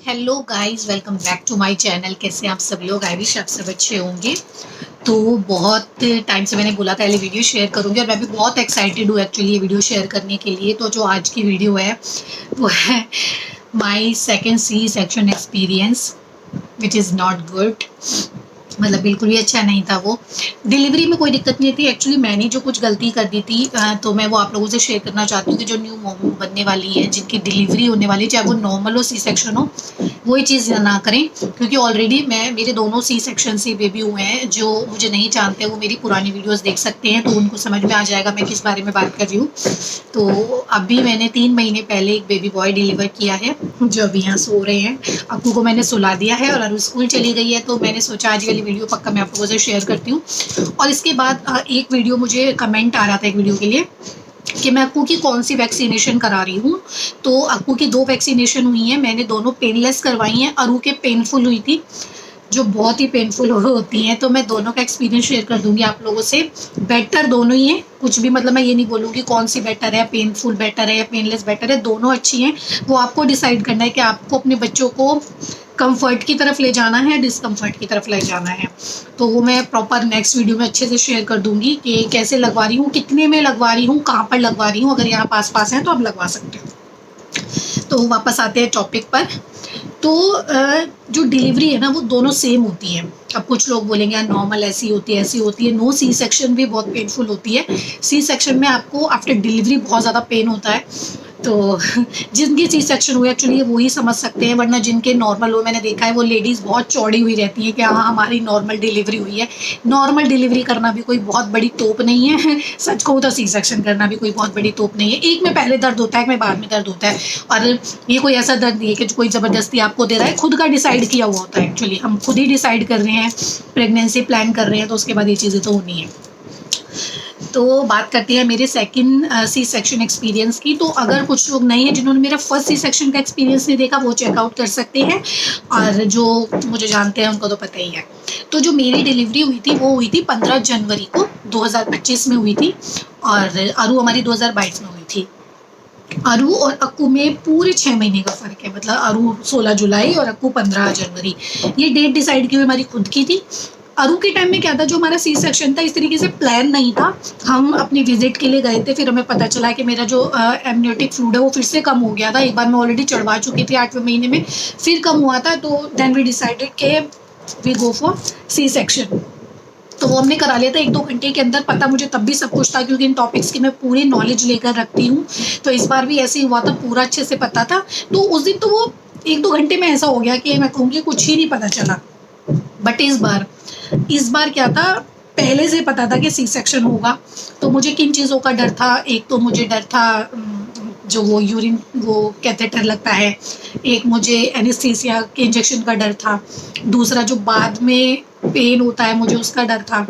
Hello guys, welcome back to my channel. कैसे हैं आप सब लोग? आई विश आप सब अच्छे होंगे। तो बहुत टाइम से मैंने बोला था पहले वीडियो शेयर करूंगी और मैं भी बहुत एक्साइटेड हूँ एक्चुअली ये वीडियो शेयर करने के लिए। तो जो आज की वीडियो है वो है my second C section experience which is not good. मतलब बिल्कुल भी अच्छा नहीं था वो। डिलीवरी में कोई दिक्कत नहीं थी, एक्चुअली मैंने जो कुछ गलती कर दी थी तो मैं वो आप लोगों से शेयर करना चाहती हूँ कि जो न्यू मोमो बनने वाली है, जिनकी डिलीवरी होने वाली है, चाहे वो नॉर्मल हो सी सेक्शन हो, वही चीज़ ना करें। क्योंकि ऑलरेडी मेरे दोनों सी सेक्शन से बेबी हुए हैं। जो मुझे नहीं जानते वो मेरी पुरानी वीडियोस देख सकते हैं, तो उनको समझ में आ जाएगा मैं किस बारे में बात कर रही हूँ। तो अभी मैंने 3 महीने पहले एक बेबी बॉय डिलीवर किया है, जो अभी यहाँ सो रहे हैं। अक्कू को मैंने सुला दिया है और अरु स्कूल चली गई है, तो मैंने सोचा आज वाली वीडियो पक्का मैं आप लोगों से शेयर करती हूँ। और इसके बाद एक वीडियो मुझे कमेंट आ रहा था एक वीडियो के लिए कि मैं अक्कू की कौन सी वैक्सीनेशन करा रही हूँ। तो अक्कू की 2 वैक्सीनेशन हुई हैं, मैंने दोनों पेनलेस करवाई हैं। अरु के पेनफुल हुई थी, जो बहुत ही पेनफुल होती हैं। तो मैं दोनों का एक्सपीरियंस शेयर कर दूंगी आप लोगों से। बेटर दोनों ही हैं, कुछ भी मतलब मैं ये नहीं बोलूँगी कौन सी बेटर है, पेनफुल बेटर है या पेनलेस बेटर है, दोनों अच्छी हैं। वो आपको डिसाइड करना है कि आपको अपने बच्चों को कंफर्ट की तरफ ले जाना है, डिस्कम्फर्ट की तरफ ले जाना है। तो वो मैं प्रॉपर नेक्स्ट वीडियो में अच्छे से शेयर कर दूंगी कि कैसे लगवा रही हूँ, कितने में लगवा रही हूँ, कहाँ पर लगवा रही हूँ। अगर यहाँ पास पास है तो आप लगवा सकते हो। तो वापस आते हैं टॉपिक पर। तो जो डिलीवरी है ना वो दोनों सेम होती है। अब कुछ लोग बोलेंगे यार नॉर्मल ऐसी होती है ऐसी होती है। नो, सी सेक्शन भी बहुत पेनफुल होती है। सी सेक्शन में आपको आफ्टर डिलीवरी बहुत ज़्यादा पेन होता है। तो जिनकी सी सेक्शन हुई एक्चुअली वो ही समझ सकते हैं, वरना जिनके नॉर्मल हो मैंने देखा है वो लेडीज़ बहुत चौड़ी हुई रहती हैं कि हाँ हमारी नॉर्मल डिलीवरी हुई है। नॉर्मल डिलीवरी करना भी कोई बहुत बड़ी तोप नहीं है। सच कहूँ तो सी सेक्शन करना भी कोई बहुत बड़ी तोप नहीं है। एक में पहले दर्द होता है, एक में बाद में दर्द होता है। और ये कोई ऐसा दर्द नहीं है कि कोई ज़बरदस्ती आपको दे रहा है, खुद का डिसाइड किया हुआ होता है। एक्चुअली हम खुद ही डिसाइड कर रहे हैं, प्रेगनेंसी प्लान कर रहे हैं, तो उसके बाद ये चीज़ें तो होनी है। तो बात करते हैं मेरे सेकंड सी सेक्शन एक्सपीरियंस की। तो अगर कुछ लोग नहीं हैं जिन्होंने मेरा फर्स्ट सी सेक्शन का एक्सपीरियंस नहीं देखा, वो चेकआउट कर सकते हैं। और जो मुझे जानते हैं उनको तो पता ही है। तो जो मेरी डिलीवरी हुई थी वो हुई थी 15 जनवरी को 2025 में हुई थी। और अरु हमारी 2022 में हुई थी। अरु और अक्कू में पूरे 6 महीने का फ़र्क है। मतलब अरु 16 जुलाई और अक्कू 15 जनवरी। ये डेट डिसाइड की हुई हमारी खुद की थी। अरु के टाइम में क्या था, जो हमारा सी सेक्शन था इस तरीके से प्लान नहीं था। हम अपनी विजिट के लिए गए थे, फिर हमें पता चला कि मेरा जो एमनियोटिक फ्लूइड है वो फिर से कम हो गया था। एक बार मैं ऑलरेडी चढ़वा चुकी थी 8वें महीने में, फिर कम हुआ था। तो देन वी डिसाइडेड के we go for C section. तो वो हमने करा लिया था 1-2 घंटे के अंदर। पता मुझे तब भी सब कुछ था क्योंकि इन टॉपिक्स की मैं पूरी नॉलेज लेकर रखती हूँ। तो इस बार भी ऐसे ही हुआ था, पूरा अच्छे से पता था। तो उस दिन तो वो 1-2 घंटे में ऐसा हो गया कि मैं कहूँगी कुछ ही नहीं पता चला। बट इस बार क्या था, पहले से पता था कि सी सेक्शन होगा। तो मुझे किन चीज़ों का डर था, एक तो मुझे डर था जो वो यूरिन वो कैथेटर लगता है, एक मुझे एनेस्थीसिया के इंजेक्शन का डर था, दूसरा जो बाद में पेन होता है मुझे उसका डर था।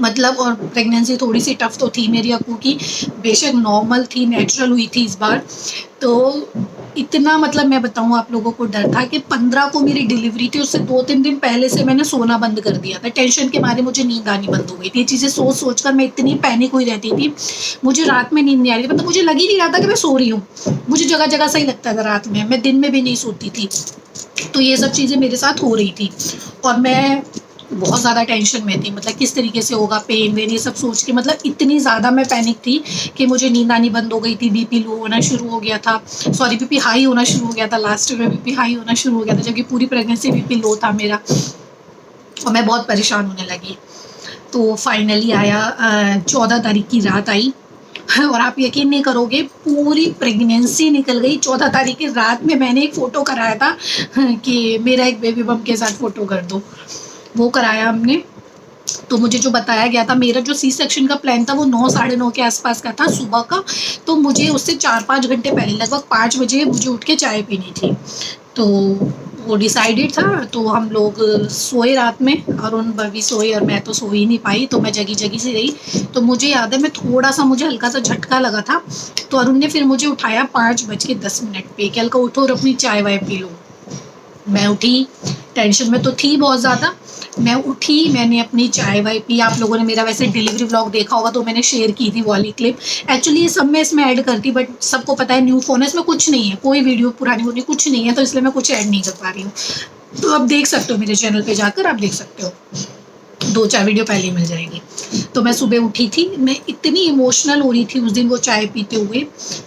मतलब और प्रेगनेंसी थोड़ी सी टफ तो थी मेरी अक्कू की, बेशक नॉर्मल थी, नेचुरल हुई थी इस बार। तो इतना मतलब मैं बताऊँ आप लोगों को डर था कि 15 को मेरी डिलीवरी थी, उससे 2-3 दिन पहले से मैंने सोना बंद कर दिया था। टेंशन के मारे मुझे नींद आनी बंद हो गई थी। ये चीज़ें सोच सोच कर मैं इतनी पैनिक हुई रहती थी, मुझे रात में नींद नहीं आ रही थी। मतलब मुझे लग ही नहीं रहा था कि मैं सो रही हूँ। मुझे जगह जगह सही लगता था रात में, मैं दिन में भी नहीं सोती थी। तो ये सब चीज़ें मेरे साथ हो रही थी और मैं बहुत ज़्यादा टेंशन में थी। मतलब किस तरीके से होगा, पेन वेन ये सब सोच के मतलब इतनी ज़्यादा मैं पैनिक थी कि मुझे नींद आनी बंद हो गई थी। बीपी लो होना शुरू हो गया था, सॉरी बीपी हाई होना शुरू हो गया था। लास्ट में बीपी हाई होना शुरू हो गया था, जबकि पूरी प्रेगनेंसी बीपी लो था मेरा। और मैं बहुत परेशान होने लगी। तो फाइनली आया 14 तारीख की रात आई और आप यकीन नहीं करोगे पूरी प्रेगनेंसी निकल गई। 14 तारीख की रात में मैंने एक फ़ोटो कराया था कि मेरा एक बेबी बम के साथ फ़ोटो कर दो, वो कराया हमने। तो मुझे जो बताया गया था, मेरा जो सी सेक्शन का प्लान था वो 9 साढ़े 9 के आसपास का था सुबह का। तो मुझे उससे 4-5 घंटे पहले लगभग 5 बजे मुझे उठ के चाय पीनी थी। तो वो डिसाइडेड था। तो हम लोग सोए रात में, अरुण भी सोए और मैं तो सो ही नहीं पाई, तो मैं जगी जगी सी रही। तो मुझे याद है मैं थोड़ा सा, मुझे हल्का सा झटका लगा था। तो अरुण ने फिर मुझे उठाया 5:10 पे कि हल्का उठो और अपनी चाय वाय पी लो। मैं उठी, टेंशन में तो थी बहुत ज़्यादा। मैं उठी, मैंने अपनी चाय वाय पी। आप लोगों ने मेरा वैसे डिलीवरी व्लॉग देखा होगा तो मैंने शेयर की थी वो वाली क्लिप। एक्चुअली ये सब मैं इसमें ऐड करती, बट सबको पता है न्यू फ़ोन है, इसमें कुछ नहीं है, कोई वीडियो पुरानी होनी कुछ नहीं है, तो इसलिए मैं कुछ ऐड नहीं कर पा रही हूँ। तो आप देख सकते हो मेरे चैनल पे जाकर, आप देख सकते हो, 2-4 वीडियो पहले ही मिल जाएगी। तो मैं सुबह उठी थी, मैं इतनी इमोशनल हो रही थी उस दिन वो चाय पीते हुए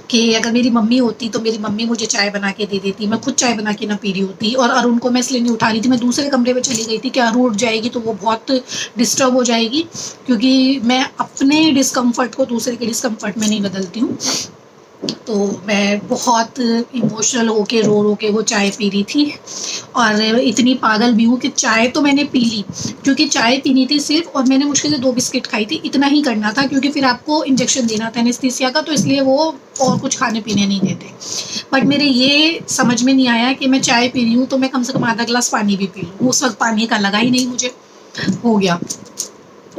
कि अगर मेरी मम्मी होती तो मेरी मम्मी मुझे चाय बना के दे देती, मैं खुद चाय बना के ना पी रही होती। और अरुण को मैं इसलिए नहीं उठा रही थी, मैं दूसरे कमरे में चली गई थी कि अरुण उठ जाएगी तो वो बहुत डिस्टर्ब हो जाएगी, क्योंकि मैं अपने डिस्कम्फर्ट को दूसरे के डिस्कम्फर्ट में नहीं बदलती हूँ। तो मैं बहुत इमोशनल होके रो रो के वो चाय पी रही थी। और इतनी पागल भी हूँ कि चाय तो मैंने पी ली, क्योंकि चाय पीनी थी सिर्फ, और मैंने मुश्किल से 2 बिस्किट खाई थी, इतना ही करना था, क्योंकि फिर आपको इंजेक्शन देना था एनेस्थीसिया का, तो इसलिए वो और कुछ खाने पीने नहीं देते। बट मेरे ये समझ में नहीं आया कि मैं चाय पी रही हूँ तो मैं कम से कम आधा गिलास पानी भी पी लूँ। उस वक्त पानी का लगा ही नहीं मुझे, हो गया।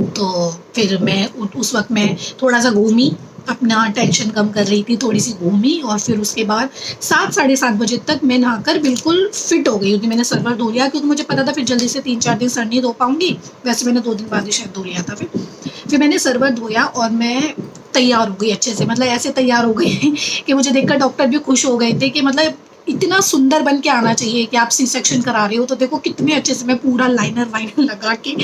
तो फिर मैं उस वक्त मैं थोड़ा सा घूमी, अपना टेंशन कम कर रही थी, थोड़ी सी घूमी, और फिर उसके बाद 7 साढ़े 7 बजे तक मैं नहाकर बिल्कुल फिट हो गई, क्योंकि मैंने सर वर धो लिया, क्योंकि मुझे पता था फिर जल्दी से 3-4 दिन सर नहीं धो पाऊंगी। वैसे मैंने 2 दिन बाद ही शायद धो लिया था। फिर मैंने सर वर धोया और मैं तैयार हो गई अच्छे से, मतलब ऐसे तैयार हो गई कि मुझे देखकर डॉक्टर भी खुश हो गए थे कि मतलब इतना सुंदर बन के आना चाहिए कि आप सी सेक्शन करा रहे हो। तो देखो कितने अच्छे से मैं पूरा लाइनर वाइनर लगा के,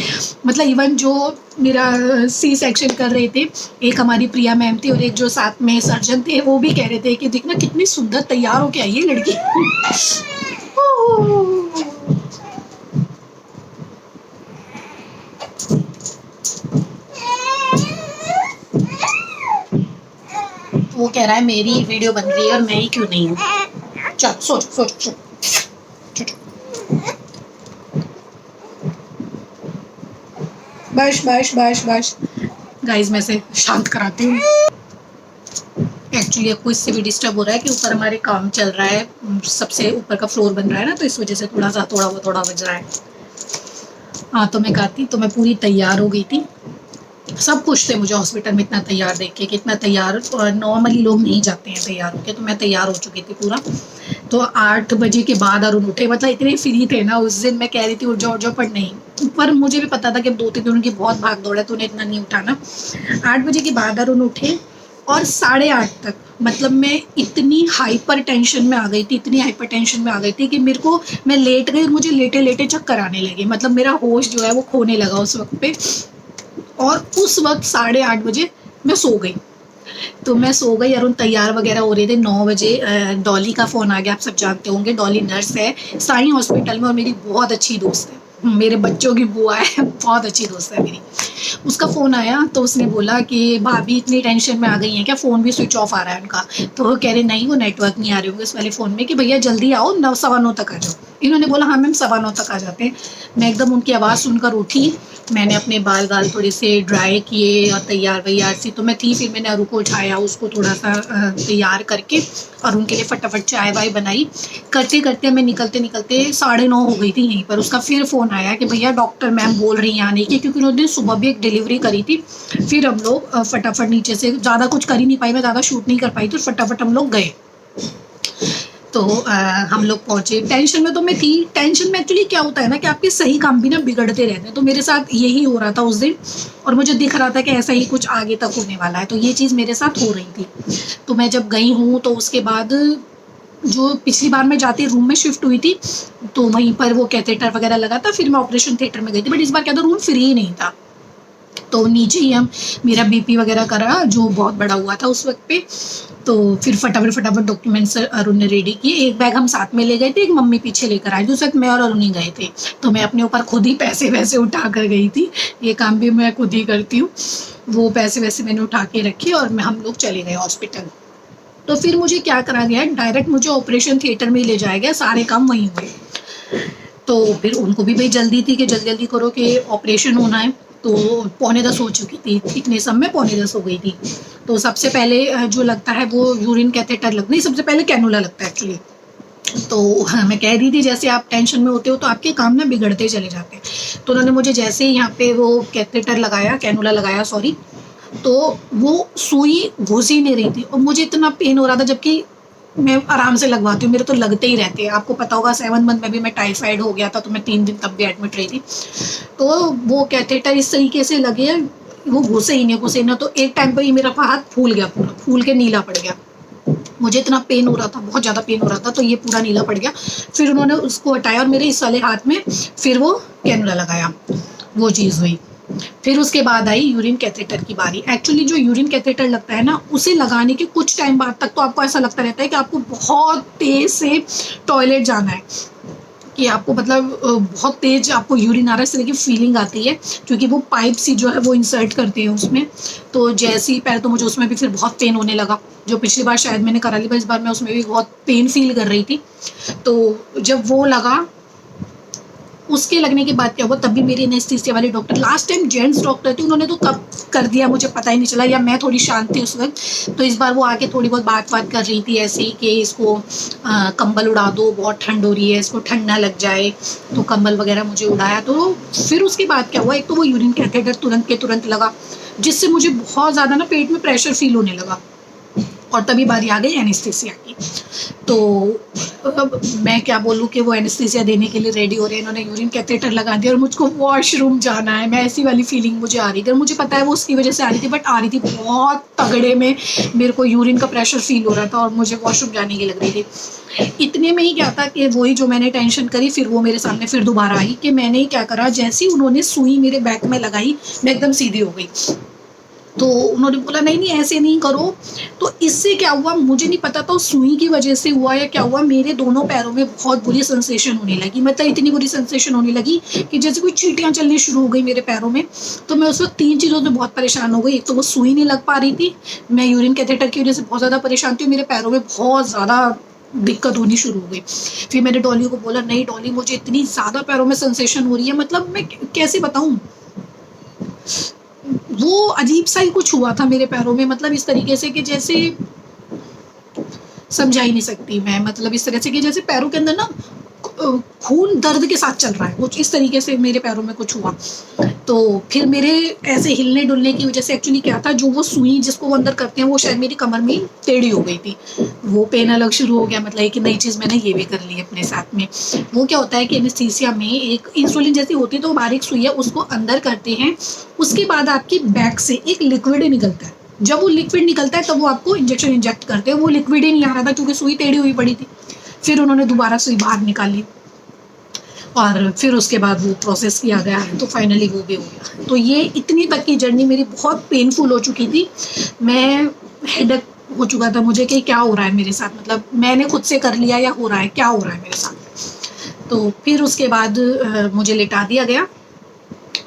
मतलब इवन जो मेरा सी सेक्शन कर रहे थे, एक हमारी प्रिया मैम थी और एक जो साथ में सर्जन थे, वो भी कह रहे थे कि देखना कितनी सुंदर तैयार होके आई है लड़की। वो कह रहा है मेरी वीडियो बन रही है और मैं ही क्यों नहीं हूँ। चल सोच सोच सोच। बस बस बस बस गाइस, मैं से शांत कराती हूँ। एक्चुअली आपको इससे भी डिस्टर्ब हो रहा है कि ऊपर हमारे काम चल रहा है, सबसे ऊपर का फ्लोर बन रहा है ना, तो इस वजह से थोड़ा बज रहा है। हाँ, तो मैं कहती, तो मैं पूरी तैयार हो गई थी। सब खुश थे मुझे हॉस्पिटल में इतना तैयार देख के, कितना तैयार, नॉर्मली लोग नहीं जाते हैं तैयार होके, तो मैं तैयार हो चुकी थी पूरा। तो 8 बजे के बाद अरुण उठे, मतलब इतने फ्री थे ना उस दिन, मैं कह रही थी उठ जाओ, पर नहीं। पर मुझे भी पता था कि 2-3 दिन उनकी बहुत भाग दौड़ है, तो उन्हें इतना नहीं उठाना। 8 बजे के बाद अरुण उठे और 8:30 तक, मतलब मैं इतनी हाइपर टेंशन में आ गई थी, इतनी हाइपर टेंशन में आ गई थी कि मेरे को, मैं लेट गई, मुझे लेटे लेटे चक्कर आने लगे, मतलब मेरा होश जो है वो खोने लगा उस वक्त पे। और उस वक्त 8:30 बजे मैं सो गई। तो मैं सो गई, अरुण तैयार वगैरह हो रहे थे। 9 बजे डॉली का फ़ोन आ गया, आप सब जानते होंगे, डॉली नर्स है साई हॉस्पिटल में और मेरी बहुत अच्छी दोस्त है, मेरे बच्चों की बुआ है, बहुत अच्छी दोस्त है मेरी। उसका फ़ोन आया तो उसने बोला कि भाभी इतनी टेंशन में आ गई हैं क्या, फ़ोन भी स्विच ऑफ आ रहा है उनका। तो वो कह रहे नहीं, वो नेटवर्क नहीं आ रहे होंगे उस वाले फ़ोन में, कि भैया जल्दी आओ, 9 सवा 9 तक आ जाओ। इन्होंने बोला हाँ मैम 9:15 तक आ जाते हैं। मैं एकदम उनकी आवाज़ सुनकर उठी, मैंने अपने बाल थोड़े से ड्राई किए और तैयार वैयार सी तो मैं थी। फिर मैंने अरू को उठाया, उसको थोड़ा सा तैयार करके और उनके लिए फटाफट चाय वाय बनाई। करते करते मैं निकलते निकलते 9:30 हो गई थी यहीं पर। उसका फिर फ़ोन आया कि भैया डॉक्टर मैम बोल रही हैं आने की, क्योंकि उन्होंने सुबह भी एक डिलीवरी करी थी। फिर हम लोग फटाफट नीचे से, ज़्यादा कुछ कर ही नहीं पाई, मैं ज़्यादा शूट नहीं कर पाई, तो फटाफट हम लोग गए। तो हम लोग पहुँचे। टेंशन में तो मैं थी। टेंशन में एक्चुअली क्या होता है ना कि आपके सही काम भी ना बिगड़ते रहते हैं, तो मेरे साथ यही हो रहा था उस दिन, और मुझे दिख रहा था कि ऐसा ही कुछ आगे तक होने वाला है, तो ये चीज़ मेरे साथ हो रही थी। तो मैं जब गई हूँ तो उसके बाद, जो पिछली बार मैं जाती रूम में शिफ्ट हुई थी, तो वहीं पर वो कैथेटर वगैरह लगा था, फिर मैं ऑपरेशन थिएटर में गई थी। बट इस बार क्या था, रूम फ्री ही नहीं था, तो नीचे ही हम मेरा बीपी वगैरह करा, जो बहुत बड़ा हुआ था उस वक्त पे। तो फिर फटाफट डॉक्यूमेंट्स अरुण ने रेडी किए। एक बैग हम साथ में ले गए थे, एक मम्मी पीछे लेकर आई थी, उस वक्त मैं और अरुण ही गए थे। तो मैं अपने ऊपर खुद ही पैसे वैसे उठा कर गई थी, ये काम भी मैं खुद ही करती हूँ। वो पैसे वैसे मैंने उठा के रखे और हम लोग चले गए हॉस्पिटल। तो फिर मुझे क्या करा गया, डायरेक्ट मुझे ऑपरेशन थिएटर में ही ले जाया गया, सारे काम वहीं हुए। तो फिर उनको भी भाई जल्दी थी कि जल्दी जल्दी करो कि ऑपरेशन होना है। तो 9:45 हो चुकी थी, इतने समय में 9:45 हो गई थी। तो सबसे पहले जो लगता है वो यूरिन कैथेटर लगता नहीं, सबसे पहले कैनुला लगता है एक्चुअली। तो हाँ, मैं कह रही थी जैसे आप टेंशन में होते हो तो आपके काम ना बिगड़ते चले जाते हैं। तो उन्होंने मुझे जैसे ही यहाँ पे वो कैथेटर लगाया, कैनुला लगाया तो वो सुई घुस ही नहीं रही थी और मुझे इतना पेन हो रहा था, जबकि मैं आराम से लगवाती हूँ, मेरे तो लगते ही रहते हैं। आपको पता होगा 7 मंथ में भी मैं टाइफाइड हो गया था, तो मैं 3 दिन तब भी एडमिट रही थी। तो वो कैथेटर इस तरीके से लगे, वो घुसे ही नहीं, तो एक टाइम पे ही मेरा हाथ फूल गया, पूरा फूल के नीला पड़ गया। मुझे इतना पेन हो रहा था, बहुत ज़्यादा पेन हो रहा था, तो ये पूरा नीला पड़ गया। फिर उन्होंने उसको हटाया और मेरे इस वाले हाथ में फिर वो कैनुला लगाया, वो चीज़ हुई। फिर उसके बाद आई यूरिन कैथेटर की बारी। एक्चुअली जो यूरिन कैथेटर लगता है ना, उसे लगाने के कुछ टाइम बाद तक तो आपको ऐसा लगता रहता है कि आपको बहुत तेज़ से टॉयलेट जाना है, कि आपको मतलब बहुत तेज़ आपको यूरिन आ रहा है, इस तरह की फीलिंग आती है, क्योंकि वो पाइप सी जो है वो इंसर्ट करते हैं उसमें। तो जैसे ही पहले तो मुझे उसमें भी फिर बहुत पेन होने लगा, जो पिछली बार शायद मैंने करा ली, पर इस बार मैं उसमें भी बहुत पेन फील कर रही थी। तो जब वो लगा, उसके लगने के बाद क्या हुआ, तब भी मेरी एनेस्थीसिया वाले doctor, last time gents doctor थे, उन्होंने तो कब कर दिया मुझे पता ही नहीं चला, या मैं थोड़ी शांत थी उस वक्त। तो इस बार वो आके थोड़ी बहुत बात कर रही थी ऐसे ही, कि इसको कंबल उड़ा दो, बहुत ठंड हो रही है, इसको ठंड ना लग जाए, तो कंबल वगैरह मुझे उड़ाया। तो फिर उसके बाद क्या हुआ, एक तो वो यूरिन कैथेटर तुरंत के तुरंत लगा, जिससे मुझे बहुत ज़्यादा ना पेट में प्रेशर फील होने लगा, और तभी बारी आ गई एनेस्थीसिया की। तो अब मैं क्या बोलूँ कि वो एनेस्थीसिया देने के लिए रेडी हो रहे हैं, इन्होंने यूरिन कैथेटर लगा दिया और मुझको वॉशरूम जाना है। मैं ऐसी वाली फीलिंग मुझे आ रही थी, और मुझे पता है वो उसकी वजह से आ रही थी, बट आ रही थी बहुत तगड़े में, मेरे को यूरिन का प्रेशर फील हो रहा था और मुझे वॉशरूम जाने की लग रही थी। इतने में ही क्या था कि वही जो मैंने टेंशन करी, फिर वो मेरे सामने फिर दोबारा आई, कि मैंने क्या करा, जैसे ही उन्होंने सुई मेरे बैक में लगाई, मैं एकदम सीधी हो गई। तो उन्होंने बोला नहीं नहीं ऐसे नहीं करो। तो इससे क्या हुआ मुझे नहीं पता था, सुई की वजह से हुआ या क्या हुआ, मेरे दोनों पैरों में बहुत बुरी सेंसेशन होने लगी, मतलब इतनी बुरी सेंसेशन होने लगी कि जैसे कोई चींटियां चलनी शुरू हो गई मेरे पैरों में। तो मैं उस वक्त 3 चीज़ों से बहुत परेशान हो गई। एक तो वो सुई नहीं लग पा रही थी, मैं यूरिन कैथेटर की वजह से बहुत ज़्यादा परेशान थी, मेरे पैरों में बहुत ज़्यादा दिक्कत होनी शुरू हो गई। फिर मैंने डॉली को बोला, नहीं डॉली मुझे इतनी ज़्यादा पैरों में सेंसेशन हो रही है, मतलब मैं कैसे बताऊँ, वो अजीब सा ही कुछ हुआ था मेरे पैरों में, मतलब इस तरीके से कि जैसे समझा ही नहीं सकती मैं, मतलब इस तरह से कि जैसे पैरों के अंदर ना खून दर्द के साथ चल रहा है, कुछ इस तरीके से मेरे पैरों में कुछ हुआ। तो फिर मेरे ऐसे हिलने डुलने की वजह से एक्चुअली क्या था, जो वो सुई जिसको वो अंदर करते हैं, वो शायद मेरी कमर में टेढ़ी हो गई थी, वो पेन अलग शुरू हो गया। मतलब एक नई चीज़ मैंने ये भी कर ली अपने साथ में। वो क्या होता है कि एनेस्थीसिया में एक इंसुलिन जैसी होती है, तो बारीक सुई है, उसको अंदर करते हैं, उसके बाद आपकी बैक से एक लिक्विड निकलता है। जब वो लिक्विड निकलता है तब वो आपको इंजेक्शन इंजेक्ट करते हैं। वो लिक्विड ही नहीं आ रहा था क्योंकि सुई टेढ़ी हुई पड़ी थी। फिर उन्होंने दोबारा सुई बाहर निकाली और फिर उसके बाद वो प्रोसेस किया गया, तो फाइनली वो भी हो गया। तो ये इतनी तक की जर्नी मेरी बहुत पेनफुल हो चुकी थी। मैं हेडेक हो चुका था मुझे कि क्या हो रहा है मेरे साथ, मतलब मैंने खुद से कर लिया या हो रहा है, क्या हो रहा है मेरे साथ। तो फिर उसके बाद मुझे लेटा दिया गया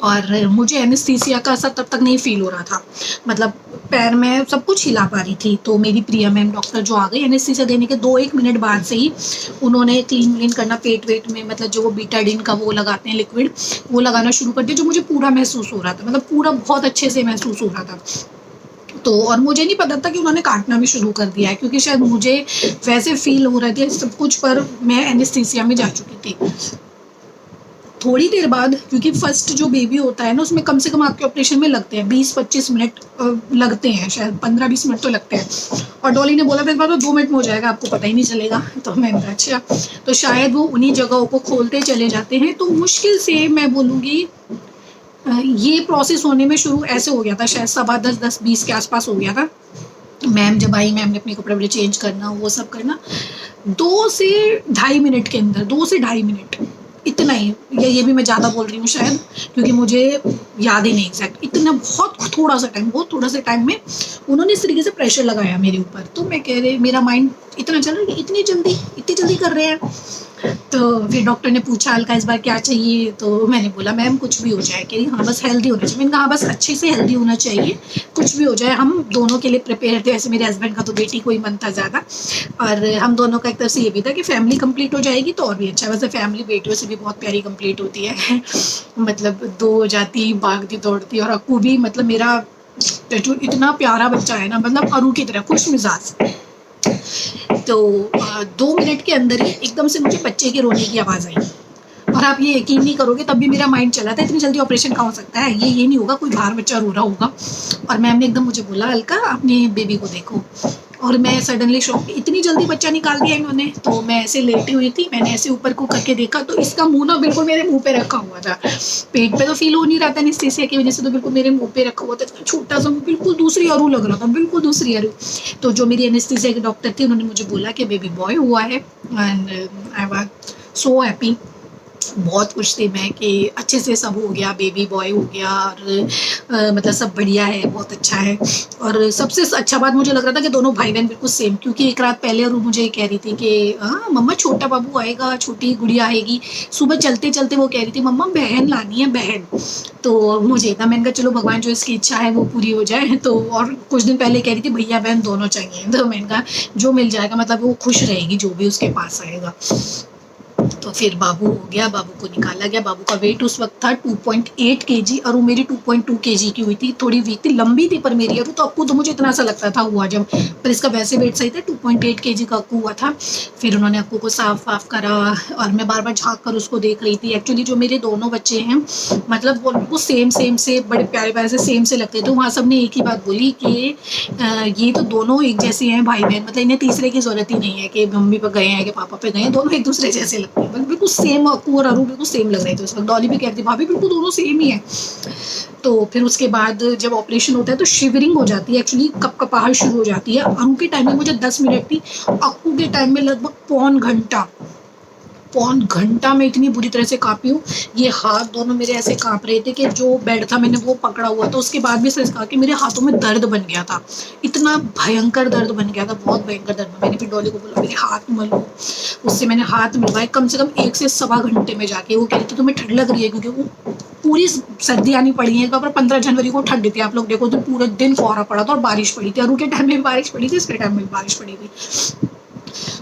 और मुझे एनेस्थीसिया का असर तब तक नहीं फील हो रहा था, मतलब पैर में सब कुछ हिला पा रही थी। तो मेरी प्रिया मैम डॉक्टर जो आ गई, एनेस्थीसिया देने के 2-1 मिनट बाद से ही उन्होंने क्लीन व्लीन करना पेट वेट में, मतलब जो वो बीटाडीन का वो लगाते हैं लिक्विड, वो लगाना शुरू कर दिया, जो मुझे पूरा महसूस हो रहा था, मतलब पूरा बहुत अच्छे से महसूस हो रहा था। तो और मुझे नहीं पता था कि उन्होंने काटना भी शुरू कर दिया है, क्योंकि शायद मुझे वैसे फील हो रहा था सब कुछ, पर मैं एनेस्थीसिया में जा चुकी थी। थोड़ी देर बाद, क्योंकि फर्स्ट जो बेबी होता है ना, उसमें कम से कम आपके ऑपरेशन में लगते हैं 20-25 मिनट लगते हैं, शायद 15-20 मिनट तो लगते हैं। और डॉली ने बोला था इस बार तो 2 मिनट में हो जाएगा, आपको पता ही नहीं चलेगा। तो मैंने कहा अच्छा, तो शायद वो उन्हीं जगहों को खोलते चले जाते हैं। तो मुश्किल से मैं बोलूँगी ये प्रोसेस होने में शुरू ऐसे हो गया था, शायद 10:15 10:20 के आसपास हो गया था। मैम जब आई, मैम ने अपने कपड़े वपड़े चेंज करना, वो सब करना, 2 से ढाई मिनट के अंदर, 2 से ढाई मिनट, इतना ही, या ये भी मैं ज़्यादा बोल रही हूँ शायद, क्योंकि मुझे याद ही नहीं एग्जैक्ट, इतना बहुत थोड़ा सा टाइम में उन्होंने इस तरीके से प्रेशर लगाया मेरे ऊपर। तो मैं कह रही, मेरा माइंड इतना चल रहा है कि इतनी जल्दी कर रहे हैं। तो फिर डॉक्टर ने पूछा हल्का इस बार क्या चाहिए, तो मैंने बोला मैम कुछ भी हो जाए। कह रही हाँ बस हेल्दी होना चाहिए। मैंने कहा हाँ बस अच्छे से हेल्दी होना चाहिए, कुछ भी हो जाए, हम दोनों के लिए प्रिपेयर थे। ऐसे मेरे हस्बैंड का तो बेटी को ही मन था ज़्यादा, और हम दोनों का एक तरफ से ये भी था कि फैमिली कंप्लीट हो जाएगी तो और भी अच्छा। वैसे फैमिली बेटियों से भी बहुत प्यारी कंप्लीट होती है मतलब 2 हो जाती, भागती दौड़ती। और अक्कू भी, मतलब मेरा जो इतना प्यारा बच्चा है ना, मतलब अरू की तरह खुश मिजाज। तो 2 मिनट के अंदर ही एकदम से मुझे बच्चे के रोने की आवाज़ आई, और आप ये यकीन नहीं करोगे तब भी मेरा माइंड चला था इतनी जल्दी ऑपरेशन कहाँ हो सकता है, ये नहीं होगा, कोई बाहर बच्चा रो रहा होगा। और मैम ने एकदम मुझे बोला हल्का अपने बेबी को देखो, और मैं सडनली शॉक, इतनी जल्दी बच्चा निकाल दिया इन्होंने। तो मैं ऐसे लेटी हुई थी, मैंने ऐसे ऊपर को करके देखा तो इसका मुंह ना बिल्कुल मेरे मुंह पे रखा हुआ था। पेट पे तो फील हो नहीं रहा था एनेस्थीसिया की वजह से, तो बिल्कुल मेरे मुंह पे रखा हुआ था। छोटा सा मुंह, बिल्कुल दूसरी अरू लग रहा था, बिल्कुल दूसरी अरू। तो जो मेरी एनेस्थीसिया के डॉक्टर थे उन्होंने मुझे बोला कि बेबी बॉय हुआ है, and I was so happy. बहुत खुश थी मैं कि अच्छे से सब हो गया, बेबी बॉय हो गया, और मतलब सब बढ़िया है, बहुत अच्छा है। और सबसे अच्छा बात मुझे लग रहा था कि दोनों भाई बहन बिल्कुल सेम, क्योंकि एक रात पहले और मुझे कह रही थी कि हाँ मम्मा छोटा बाबू आएगा, छोटी गुड़िया आएगी। सुबह चलते चलते वो कह रही थी मम्मा बहन लानी है, बहन। तो मुझे था, मैंने कहा चलो भगवान जो इसकी इच्छा है वो पूरी हो जाए। तो और कुछ दिन पहले कह रही थी भैया बहन दोनों चाहिए, तो मैंने कहा जो मिल जाएगा, मतलब वो खुश रहेगी जो भी उसके पास आएगा। तो फिर बाबू हो गया, बाबू को निकाला गया। बाबू का वेट उस वक्त था 2.8 kg, और वो मेरी 2.2 kg की हुई थी। थोड़ी वीक थी, लंबी थी पर मेरी अरू, तो अक्कू तो मुझे इतना सा लगता था हुआ जब, पर इसका वैसे वेट सही था, 2.8 kg का अक्कू हुआ था। फिर उन्होंने अक्कू को साफ वाफ करा, और मैं बार बार झाँक कर उसको देख रही थी। एक्चुअली जो मेरे दोनों बच्चे हैं, मतलब वो सेम सेम से, बड़े प्यारे प्यारे से सेम से लगते थे। वहाँ सबने एक ही बात बोली कि ये तो दोनों एक जैसे हैं भाई बहन, मतलब इन्हें तीसरे की जरूरत ही नहीं है कि मम्मी पे गए हैं कि पापा पे गए हैं, दोनों एक दूसरे जैसे लगते हैं। बिल्कुल सेम, अक्कू और अरू बिल्कुल सेम लग रहे थे उस वक्त। डॉली भी कहती थी भाभी बिल्कुल दोनों सेम ही है। तो फिर उसके बाद जब ऑपरेशन होता है तो शिवरिंग हो जाती है, एक्चुअली कपकपाहट शुरू हो जाती है। अरू के टाइम में मुझे 10 मिनट थी, अक्कू के टाइम में लगभग पौन घंटा मैं इतनी बुरी तरह से कांपी हूँ। ये हाथ दोनों मेरे ऐसे कांप रहे थे कि जो बेड था मैंने वो पकड़ा हुआ था। उसके बाद भी सच कहा कि मेरे हाथों में दर्द बन गया था, इतना भयंकर दर्द बन गया था, बहुत भयंकर दर्द। मैंने फिर डॉली को बोला मेरे हाथ मलो, उससे मैंने हाथ मिलवाए कम से कम 1 से सवा घंटे में जाके। वो कह रही थी तुम्हें ठंड लग रही है, क्योंकि वो पूरी सर्दी आनी पड़ी है। 15 जनवरी को ठंड थी, आप लोग देखो तो पूरे दिन कोहरा पड़ा था और बारिश पड़ी थी। अरू के टाइम में बारिश पड़ी थी, इसके टाइम में बारिश पड़ी थी।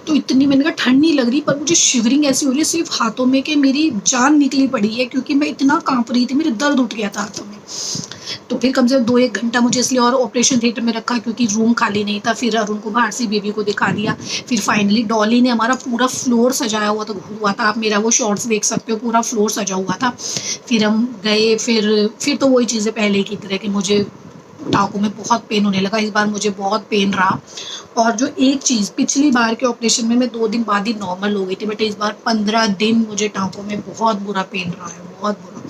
तो इतनी, मैंने कहा ठंड नहीं लग रही, पर मुझे शिवरिंग ऐसी हो रही है सिर्फ हाथों में कि मेरी जान निकली पड़ी है, क्योंकि मैं इतना कांप रही थी, मेरे दर्द उठ गया था हाथों में। तो फिर कम से कम 2-1 घंटा मुझे इसलिए और ऑपरेशन थिएटर में रखा, क्योंकि रूम खाली नहीं था। फिर अरुण को बाहर से बेबी को दिखा दिया। फिर फाइनली डॉली ने हमारा पूरा फ्लोर सजाया हुआ था, आप मेरा वो शॉर्ट्स देख सकते हो, पूरा फ्लोर सजा हुआ था। फिर हम गए, फिर तो वही चीज़ें पहले की तरह कि मुझे टाँगों में बहुत पेन होने लगा। इस बार मुझे बहुत पेन रहा। और जो एक चीज़, पिछली बार के ऑपरेशन में मैं 2 दिन बाद ही नॉर्मल हो गई थी, बट इस बार 15 दिन मुझे टाँगों में बहुत बुरा पेन रहा है, बहुत बुरा।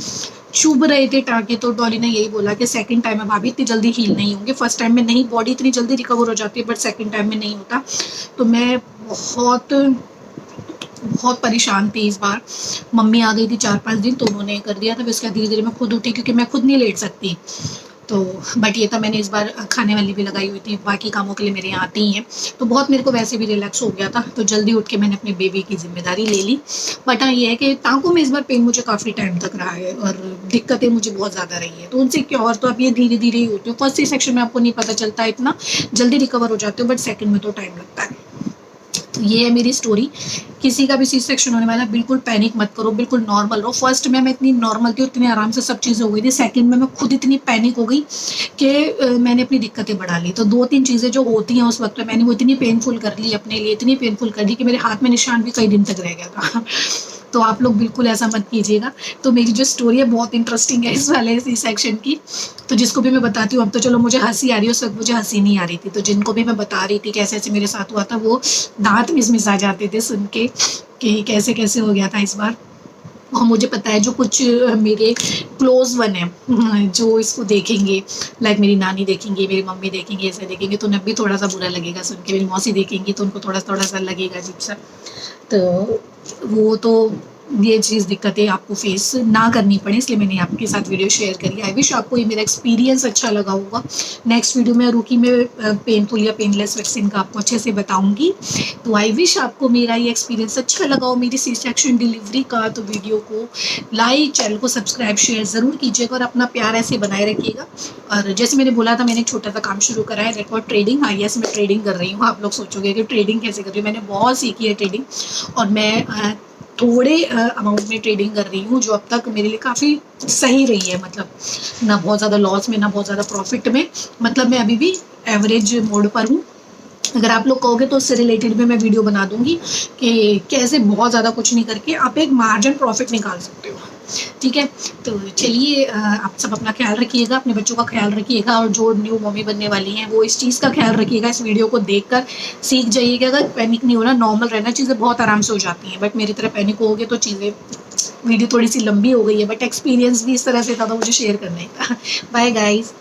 चुभ रहे थे टाँके। तो डॉली ने यही बोला कि सेकंड टाइम में भाभी इतनी जल्दी हील नहीं होंगे, फर्स्ट टाइम में नहीं, बॉडी इतनी जल्दी रिकवर हो जाती है, बट सेकंड टाइम में नहीं होता। तो मैं बहुत बहुत परेशान थी इस बार। मम्मी आ गई थी 4-5 दिन, तो उन्होंने कर दिया था। फिर उसके बाद धीरे-धीरे मैं खुद उठी, क्योंकि मैं खुद नहीं लेट सकती। तो बट ये था, मैंने इस बार खाने वाली भी लगाई हुई थी, बाकी कामों के लिए मेरे यहाँ आती ही हैं। तो बहुत मेरे को वैसे भी रिलैक्स हो गया था, तो जल्दी उठ के मैंने अपने बेबी की ज़िम्मेदारी ले ली। बट हाँ, ये है कि टाँगों में इस बार पेन मुझे काफ़ी टाइम तक रहा है, और दिक्कतें मुझे बहुत ज़्यादा रही है। तो उनसे क्योर, तो अब ये धीरे-धीरे ही होती है। फर्स्ट सी सेक्शन में आपको नहीं पता चलता, इतना जल्दी रिकवर हो जाते हो, बट सेकंड में तो टाइम लगता है। तो ये है मेरी स्टोरी। किसी का भी सी सेक्शन होने वाला, बिल्कुल पैनिक मत करो, बिल्कुल नॉर्मल रहो। फर्स्ट में मैं इतनी नॉर्मल थी और इतनी आराम से सब चीज़ें हो गई थी। सेकंड में मैं खुद इतनी पैनिक हो गई कि मैंने अपनी दिक्कतें बढ़ा ली। तो 2-3 चीज़ें जो होती हैं उस वक्त में, मैंने वो इतनी पेनफुल कर ली अपने लिए, इतनी पेनफुल कर ली कि मेरे हाथ में निशान भी कई दिन तक रह गया था। तो आप लोग बिल्कुल ऐसा मत कीजिएगा। तो मेरी जो स्टोरी है बहुत इंटरेस्टिंग है इस वाले सी सेक्शन की। तो जिसको भी मैं बताती हूँ, अब तो चलो मुझे हंसी आ रही है, उस वक्त मुझे हंसी नहीं आ रही थी। तो जिनको भी मैं बता रही थी कैसे ऐसे मेरे साथ हुआ था, वो दांत मिसमिसा जाते थे सुन के कि कैसे कैसे हो गया था इस बार। और मुझे पता है जो कुछ मेरे क्लोज वन है जो इसको देखेंगे, लाइक मेरी नानी देखेंगी, मेरी मम्मी देखेंगी, ऐसे देखेंगे तो उन्हें भी थोड़ा सा बुरा लगेगा सुन के। मेरी मौसी देखेंगी तो उनको थोड़ा थोड़ा सा लगेगा अजीब सा। तो वो तो ये चीज़ दिक्कतें आपको फेस ना करनी पड़े, इसलिए मैंने आपके साथ वीडियो शेयर करी। आई विश आपको ये मेरा एक्सपीरियंस अच्छा लगा होगा। नेक्स्ट वीडियो में रुकी में पेनफुल या पेनलेस वैक्सीन का आपको अच्छे से बताऊंगी। तो आई विश आपको मेरा ये एक्सपीरियंस अच्छा लगा हो, मेरी सी सेक्शन डिलीवरी का। तो वीडियो को लाइक, चैनल को सब्सक्राइब, शेयर ज़रूर कीजिएगा और अपना प्यार ऐसे बनाए रखिएगा। और जैसे मैंने बोला था, मैंने एक छोटा सा काम शुरू करा है, रिकॉर्ड ट्रेडिंग। हाँ यस, मैं ट्रेडिंग कर रही हूँ। आप लोग सोचोगे कि ट्रेडिंग कैसे कर रही हूँ, मैंने बहुत सीखी है ट्रेडिंग। और मैं थोड़े अमाउंट में ट्रेडिंग कर रही हूँ, जो अब तक मेरे लिए काफ़ी सही रही है। मतलब ना बहुत ज़्यादा लॉस में, ना बहुत ज़्यादा प्रॉफिट में, मतलब मैं अभी भी एवरेज मोड पर हूँ। अगर आप लोग कहोगे तो उससे रिलेटेड भी मैं वीडियो बना दूंगी कि कैसे बहुत ज़्यादा कुछ नहीं करके आप एक मार्जिन प्रॉफिट निकाल सकते हो। ठीक है। तो चलिए आप सब अपना ख्याल रखिएगा, अपने बच्चों का ख्याल रखिएगा, और जो न्यू मम्मी बनने वाली हैं वो इस चीज़ का ख्याल रखिएगा। इस वीडियो को देखकर सीख जाइएगा, अगर पैनिक नहीं होना, नॉर्मल रहना, चीज़ें बहुत आराम से हो जाती हैं। बट मेरी तरह पैनिक होगे तो चीज़ें, वीडियो थोड़ी सी लंबी हो गई है, बट एक्सपीरियंस भी इस तरह से था तो मुझे शेयर करने का। Bye guys.